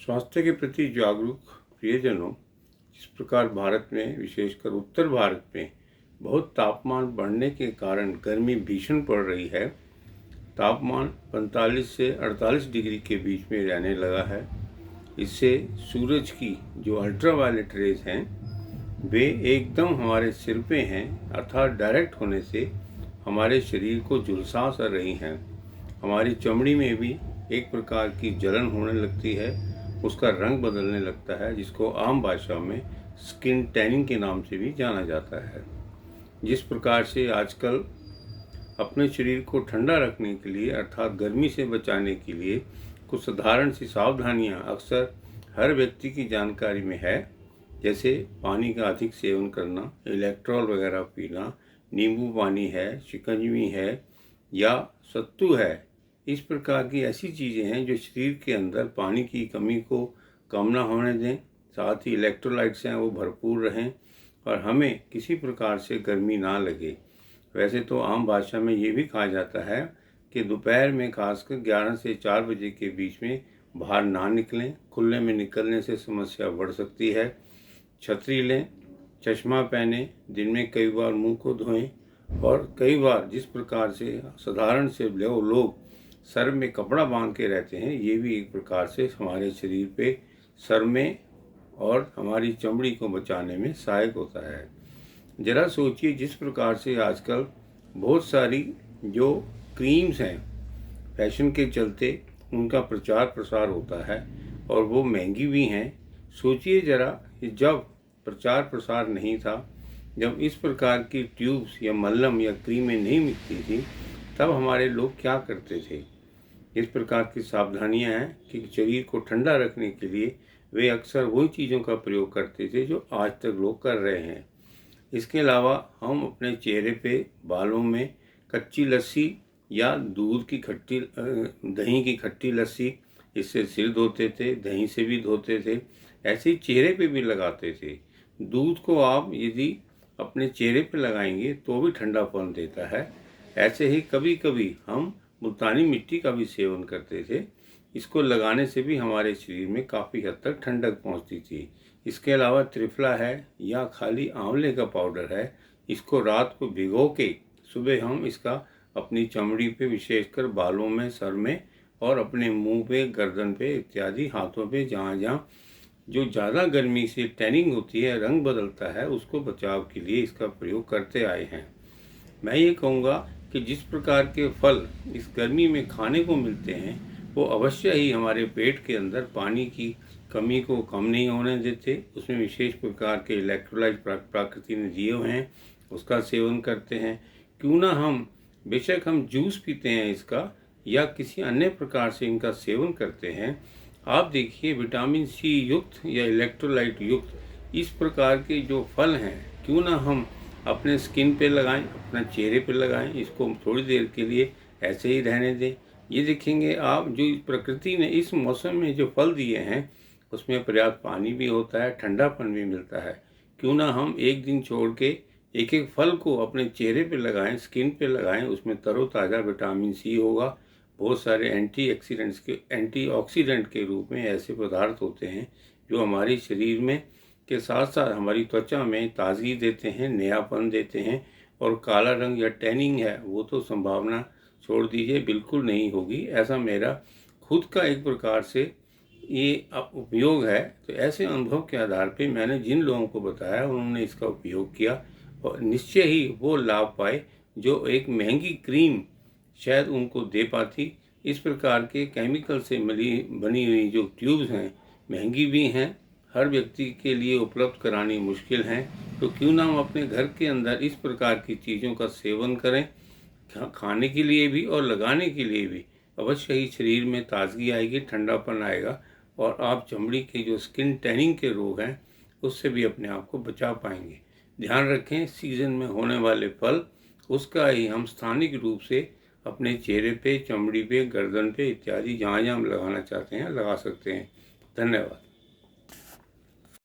स्वास्थ्य के प्रति जागरूक प्रियजनों, इस प्रकार भारत में विशेषकर उत्तर भारत में बहुत तापमान बढ़ने के कारण गर्मी भीषण पड़ रही है। तापमान 45 से 48 डिग्री के बीच में रहने लगा है। इससे सूरज की जो अल्ट्रावायलेट रेज हैं वे एकदम हमारे सिर पे हैं, अर्थात डायरेक्ट होने से हमारे शरीर को झुलसा कर रही हैं। हमारी चमड़ी में भी एक प्रकार की जलन होने लगती है, उसका रंग बदलने लगता है, जिसको आम भाषा में स्किन टैनिंग के नाम से भी जाना जाता है। जिस प्रकार से आजकल अपने शरीर को ठंडा रखने के लिए अर्थात गर्मी से बचाने के लिए कुछ साधारण सी सावधानियां अक्सर हर व्यक्ति की जानकारी में है, जैसे पानी का अधिक सेवन करना, इलेक्ट्रॉल वगैरह पीना, नींबू पानी है, शिकंजवी है या सत्तू है। इस प्रकार की ऐसी चीज़ें हैं जो शरीर के अंदर पानी की कमी को कम ना होने दें, साथ ही इलेक्ट्रोलाइट्स हैं वो भरपूर रहें और हमें किसी प्रकार से गर्मी ना लगे। वैसे तो आम भाषा में ये भी कहा जाता है कि दोपहर में खासकर 11 से 4 बजे के बीच में बाहर ना निकलें, खुले में निकलने से समस्या बढ़ सकती है। छतरी लें, चश्मा पहने, दिन में कई बार मुंह को धोएं और कई बार जिस प्रकार से साधारण से लोग सर में कपड़ा बांध के रहते हैं, ये भी एक प्रकार से हमारे शरीर पे सर में और हमारी चमड़ी को बचाने में सहायक होता है। ज़रा सोचिए, जिस प्रकार से आजकल बहुत सारी जो क्रीम्स हैं फैशन के चलते उनका प्रचार प्रसार होता है और वो महंगी भी हैं। सोचिए ज़रा, जब प्रचार प्रसार नहीं था, जब इस प्रकार की ट्यूब्स या मल्लम या क्रीमें नहीं मिलती थी, तब हमारे लोग क्या करते थे। इस प्रकार की सावधानियां हैं कि शरीर को ठंडा रखने के लिए वे अक्सर वही चीज़ों का प्रयोग करते थे जो आज तक लोग कर रहे हैं। इसके अलावा हम अपने चेहरे पे, बालों में कच्ची लस्सी या दूध की खट्टी दही की खट्टी लस्सी, इससे सिर धोते थे, दही से भी धोते थे, ऐसे ही चेहरे पे भी लगाते थे। दूध को आप यदि अपने चेहरे पे लगाएंगे तो भी ठंडापन देता है। ऐसे ही कभी कभी हम मुल्तानी मिट्टी का भी सेवन करते थे। इसको लगाने से भी हमारे शरीर में काफ़ी हद तक ठंडक पहुंचती थी। इसके अलावा त्रिफला है या खाली आंवले का पाउडर है, इसको रात को भिगो के सुबह हम इसका अपनी चमड़ी पे, विशेषकर बालों में, सर में और अपने मुंह पे, गर्दन पे इत्यादि हाथों पे जहाँ जहाँ जो ज़्यादा गर्मी से टैनिंग होती है, रंग बदलता है, उसको बचाव के लिए इसका प्रयोग करते आए हैं। मैं ये कहूँगा कि जिस प्रकार के फल इस गर्मी में खाने को मिलते हैं वो अवश्य ही हमारे पेट के अंदर पानी की कमी को कम नहीं होने देते। उसमें विशेष प्रकार के इलेक्ट्रोलाइट प्रकृति ने दिए हुए हैं, उसका सेवन करते हैं। क्यों ना हम, बेशक हम जूस पीते हैं इसका या किसी अन्य प्रकार से इनका सेवन करते हैं, आप देखिए विटामिन सी युक्त या इलेक्ट्रोलाइट युक्त इस प्रकार के जो फल हैं, क्यों ना हम अपने स्किन पे लगाएं, अपने चेहरे पे लगाएं, इसको थोड़ी देर के लिए ऐसे ही रहने दें। ये देखेंगे आप, जो प्रकृति ने इस मौसम में जो फल दिए हैं उसमें पर्याप्त पानी भी होता है, ठंडापन भी मिलता है। क्यों ना हम एक दिन छोड़ के एक एक फल को अपने चेहरे पे लगाएं, स्किन पे लगाएं, उसमें तरोताज़ा विटामिन सी होगा। बहुत सारे एंटीऑक्सीडेंट के रूप में ऐसे पदार्थ होते हैं जो हमारे शरीर में के साथ साथ हमारी त्वचा में ताजगी देते हैं, नयापन देते हैं और काला रंग या टैनिंग है वो तो संभावना छोड़ दीजिए, बिल्कुल नहीं होगी। ऐसा मेरा खुद का एक प्रकार से ये उपयोग है। तो ऐसे अनुभव के आधार पे मैंने जिन लोगों को बताया उन्होंने इसका उपयोग किया और निश्चय ही वो लाभ पाए जो एक महंगी क्रीम शायद उनको दे पाती। इस प्रकार के केमिकल से बनी हुई जो ट्यूब्स हैं महंगी भी हैं, हर व्यक्ति के लिए उपलब्ध करानी मुश्किल हैं। तो क्यों ना हम अपने घर के अंदर इस प्रकार की चीज़ों का सेवन करें, खाने के लिए भी और लगाने के लिए भी। अवश्य ही शरीर में ताजगी आएगी, ठंडापन आएगा और आप चमड़ी के जो स्किन टैनिंग के रोग हैं उससे भी अपने आप को बचा पाएंगे। ध्यान रखें, सीजन में होने वाले फल उसका ही हम स्थानिक रूप से अपने चेहरे पे, चमड़ी पे, गर्दन पे इत्यादि जहाँ जहाँ हम लगाना चाहते हैं लगा सकते हैं। धन्यवाद।